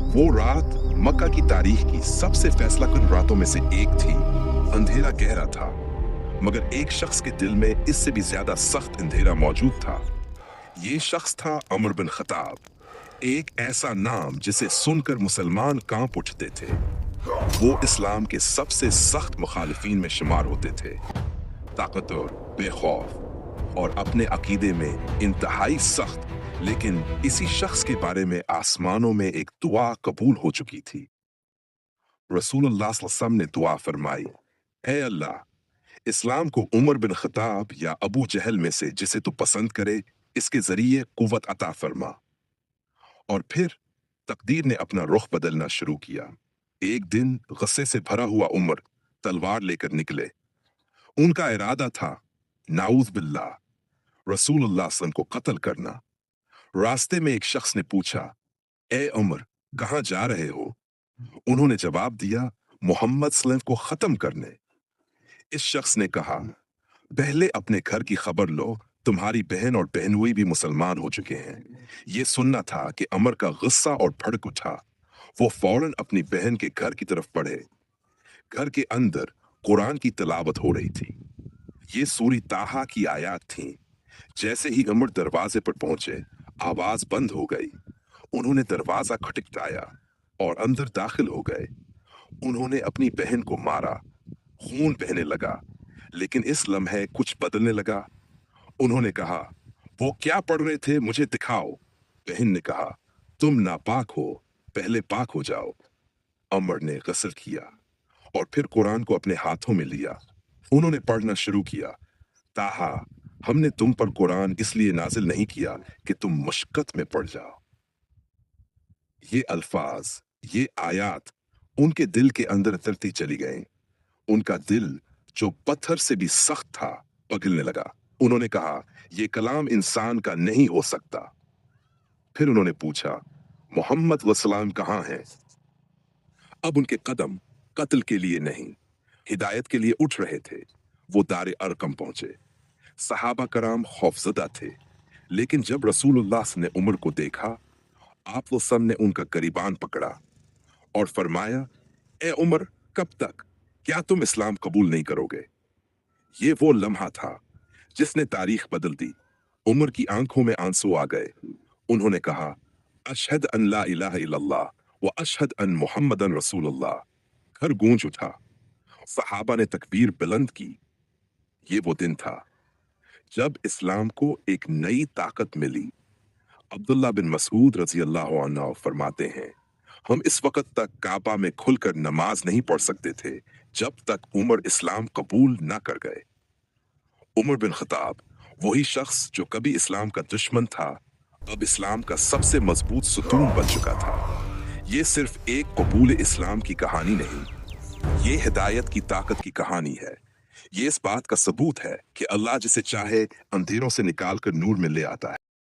वो रात मक्का की तारीख की सबसे फैसलाकुन रातों में से एक थी। अंधेरा गहरा था, मगर एक शख्स के दिल में इससे भी ज्यादा सख्त अंधेरा मौजूद था। ये शख्स था अमर बिन खताब, एक ऐसा नाम जिसे सुनकर मुसलमान कांप उठते थे। वो इस्लाम के सबसे सख्त मुखालिफिन में शुमार होते थे, ताकतवर, बेखौफ और अपने अकीदे में इंतहाई सख्त। लेकिन इसी शख्स के बारे में आसमानों में एक दुआ कबूल हो चुकी थी। रसूलुल्लाह सल्लल्लाहु अलैहि वसल्लम ने दुआ फरमाई, ऐ अल्लाह, इस्लाम को उमर बिन खताब या अबू जहल में से जिसे तू पसंद करे, इसके जरिए कुव्वत अता फरमा। और फिर तकदीर ने अपना रुख बदलना शुरू किया। एक दिन गुस्से से भरा हुआ उमर तलवार लेकर निकले। उनका इरादा था, नाऊज़ बिल्लाह, रसूलुल्लाह सल्लल्लाहु अलैहि वसल्लम को कत्ल करना। रास्ते में एक शख्स ने पूछा, ए उमर, कहाँ जा रहे हो? उन्होंने जवाब दिया, मोहम्मद सल्लल्लाहु अलैहि वसल्लम को खत्म करने। इस शख्स ने कहा, पहले अपने घर की खबर लो, तुम्हारी बहन और बहनोई भी मुसलमान हो चुके हैं। ये सुनना था कि अमर का गुस्सा और भड़क उठा। वो फौरन अपनी बहन के घर की तरफ बढ़े। घर के अंदर कुरान की तिलावत हो रही थी। ये सूरह ताहा की आयत थी। जैसे ही अमर दरवाजे पर पहुंचे, आवाज बंद हो गई। उन्होंने दरवाजा खटखटाया और अंदर दाखिल हो गए। उन्होंने अपनी बहन को मारा। खून बहने लगा, लेकिन इस लम्हे कुछ बदलने लगा। उन्होंने कहा, वो क्या पढ़ रहे थे, मुझे दिखाओ। बहन ने कहा, तुम नापाक हो, पहले पाक हो जाओ। अमर ने गस्ल किया और फिर कुरान को अपने हाथों में लिया। उन्होंने पढ़ना शुरू किया, ताहा, हमने तुम पर कुरान इसलिए नाजिल नहीं किया कि तुम मुश्किल में पड़ जाओ। ये अल्फाज, ये आयात उनके दिल के अंदर उतरती चली गईं। उनका दिल, जो पत्थर से भी सख्त था, पिघलने लगा। उन्होंने कहा, यह कलाम इंसान का नहीं हो सकता। फिर उन्होंने पूछा, मोहम्मद वसलाम कहाँ हैं? अब उनके कदम कत्ल के लिए नहीं, हिदायत के लिए उठ रहे थे। वो दारे अरकम पहुंचे। सहाबा कराम खौफजदा थे, लेकिन जब रसूलुल्लाह ने उमर को देखा, आप वसल्लम ने उनका गरीबान पकड़ा और फरमाया, ए उमर, कब तक? क्या तुम इस्लाम कबूल नहीं करोगे? ये वो लम्हा था जिसने तारीख बदल दी। उमर की आंखों में आंसू आ गए। उन्होंने कहा, अशहद अन ला इलाहा इल्लल्लाह व अशहद अन मुहम्मदन रसूलुल्लाह। घर गूंज उठा। सहाबा ने तकबीर बुलंद की। ये वो दिन था जब इस्लाम को एक नई ताकत मिली। अब्दुल्ला बिन मसूद रजी अल्लाह अन्हु फरमाते हैं, हम इस वक्त तक काबा में खुलकर नमाज नहीं पढ़ सकते थे जब तक उमर इस्लाम कबूल न कर गए। उमर बिन खताब, वही शख्स जो कभी इस्लाम का दुश्मन था, अब इस्लाम का सबसे मजबूत सुतून बन चुका था। ये सिर्फ एक कबूल इस्लाम की कहानी नहीं, ये हिदायत की ताकत की कहानी है। ये इस बात का सबूत है कि अल्लाह जिसे चाहे अंधेरों से निकाल कर नूर में ले आता है।